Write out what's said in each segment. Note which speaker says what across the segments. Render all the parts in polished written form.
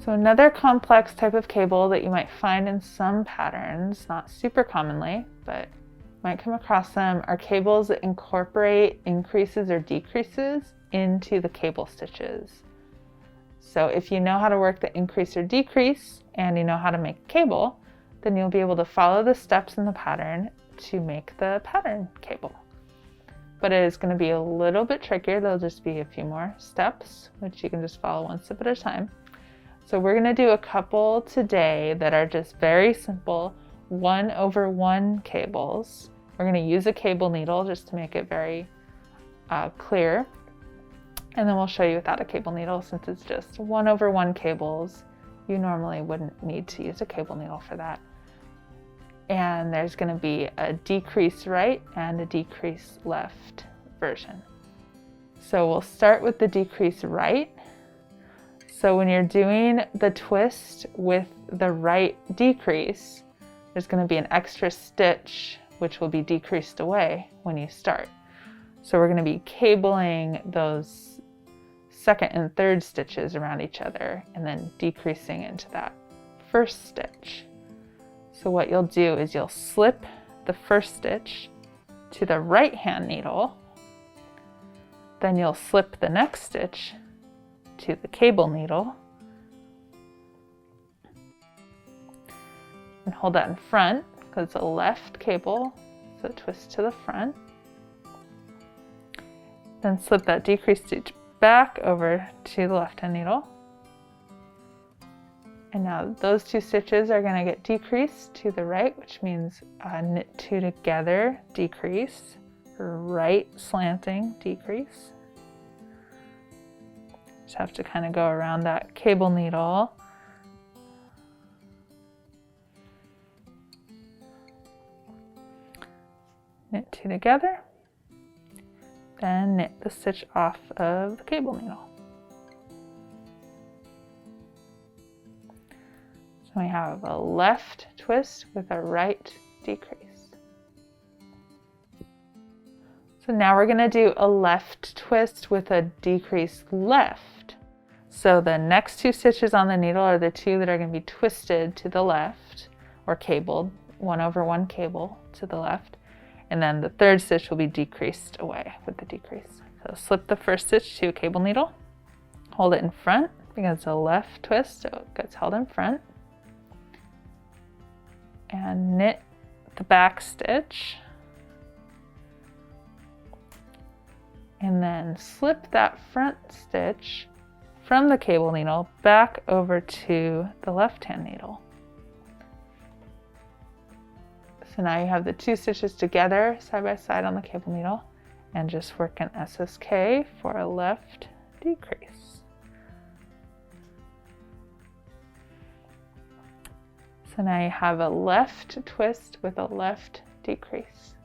Speaker 1: So another complex type of cable that you might find in some patterns, not super commonly, but might come across them, are cables that incorporate increases or decreases into the cable stitches. So if you know how to work the increase or decrease and you know how to make a cable, then you'll be able to follow the steps in the pattern to make the pattern cable. But it is going to be a little bit trickier. There'll just be a few more steps, which you can just follow one step at a time. So we're going to do a couple today that are just very simple 1/1 cables. We're going to use a cable needle just to make it very clear. And then we'll show you without a cable needle, since it's just 1/1 cables. You normally wouldn't need to use a cable needle for that. And there's going to be a decrease right and a decrease left version. So we'll start with the decrease right. So when you're doing the twist with the right decrease, there's going to be an extra stitch which will be decreased away when you start. So we're going to be cabling those second and third stitches around each other and then decreasing into that first stitch. So what you'll do is you'll slip the first stitch to the right hand needle, then you'll slip the next stitch to the cable needle and hold that in front because it's a left cable, so twist to the front. Then slip that decreased stitch back over to the left hand needle. And now those two stitches are going to get decreased to the right, which means knit two together, decrease, right slanting, decrease. Just have to kind of go around that cable needle. Knit two together, then knit the stitch off of the cable needle. So we have a left twist with a right decrease. So now we're going to do a left twist with a decrease left. So the next two stitches on the needle are the two that are going to be twisted to the left, or cabled, 1/1 cable to the left. And then the third stitch will be decreased away with the decrease. So slip the first stitch to a cable needle, hold it in front because it's a left twist, so it gets held in front. And knit the back stitch. And then slip that front stitch from the cable needle back over to the left hand needle. So now you have the two stitches together side by side on the cable needle and just work an SSK for a left decrease. So now you have a left twist with a left decrease.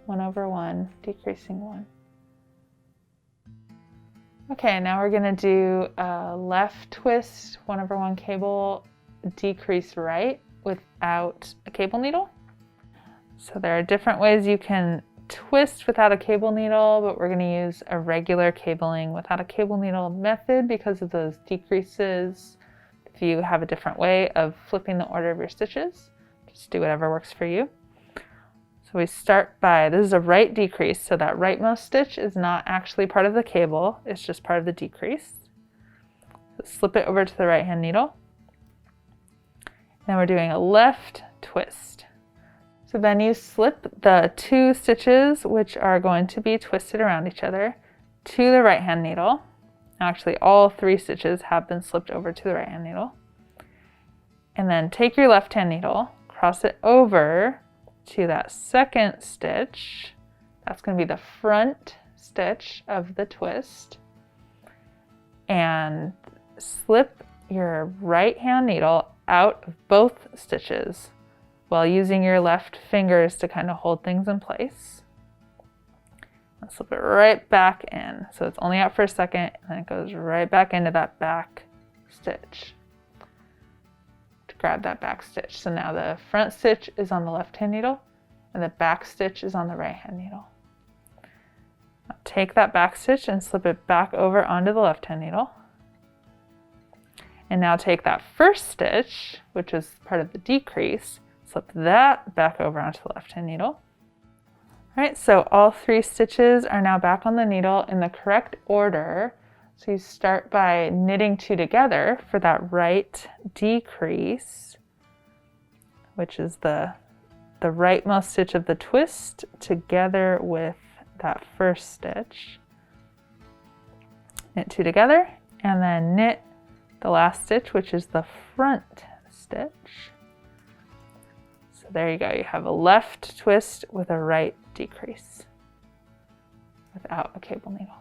Speaker 1: 1/1, decreasing 1. Okay, now we're going to do a left twist, 1/1 cable, decrease right without a cable needle. So there are different ways you can twist without a cable needle, but we're going to use a regular cabling without a cable needle method because of those decreases. If you have a different way of flipping the order of your stitches, just do whatever works for you. So we start by, this is a right decrease, so that rightmost stitch is not actually part of the cable, it's just part of the decrease. So slip it over to the right hand needle. Then we're doing a left twist. So then you slip the two stitches, which are going to be twisted around each other, to the right hand needle. Actually, all three stitches have been slipped over to the right hand needle. And then take your left hand needle, cross it over to that second stitch. That's going to be the front stitch of the twist. And slip your right hand needle out of both stitches while using your left fingers to kind of hold things in place. And slip it right back in. So it's only out for a second and then it goes right back into that back stitch to grab that back stitch. So now the front stitch is on the left hand needle and the back stitch is on the right hand needle. Now take that back stitch and slip it back over onto the left hand needle. And now take that first stitch, which is part of the decrease, slip that back over onto the left-hand needle. All right, so all 3 stitches are now back on the needle in the correct order. So you start by knitting 2 together for that right decrease, which is the rightmost stitch of the twist together with that first stitch. Knit 2 together and then knit the last stitch, which is the front stitch. So there you go, you have a left twist with a right decrease without a cable needle.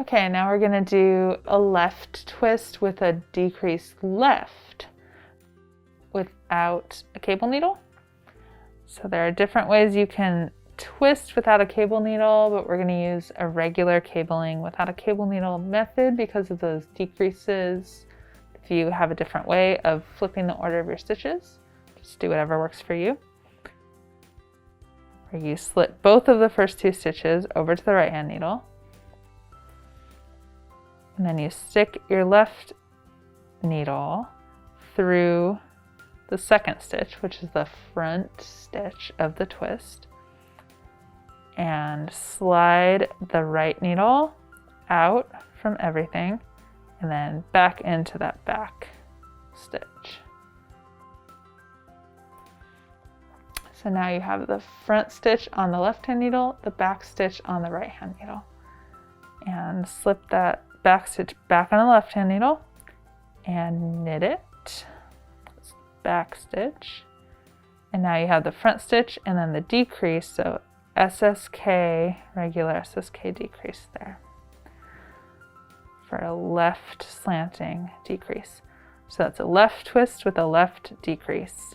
Speaker 1: Okay, now we're gonna do a left twist with a decrease left without a cable needle. So there are different ways you can twist without a cable needle, but we're gonna use a regular cabling without a cable needle method because of those decreases. If you have a different way of flipping the order of your stitches, just do whatever works for you. Where you slip both of the first 2 stitches over to the right hand needle. And then you stick your left needle through the second stitch, which is the front stitch of the twist, and slide the right needle out from everything and then back into that back stitch. So now you have the front stitch on the left hand needle, the back stitch on the right hand needle, and slip that back stitch back on the left hand needle and knit it, back stitch, and now you have the front stitch and then the decrease, so SSK, regular SSK decrease there for a left slanting decrease. So that's a left twist with a left decrease.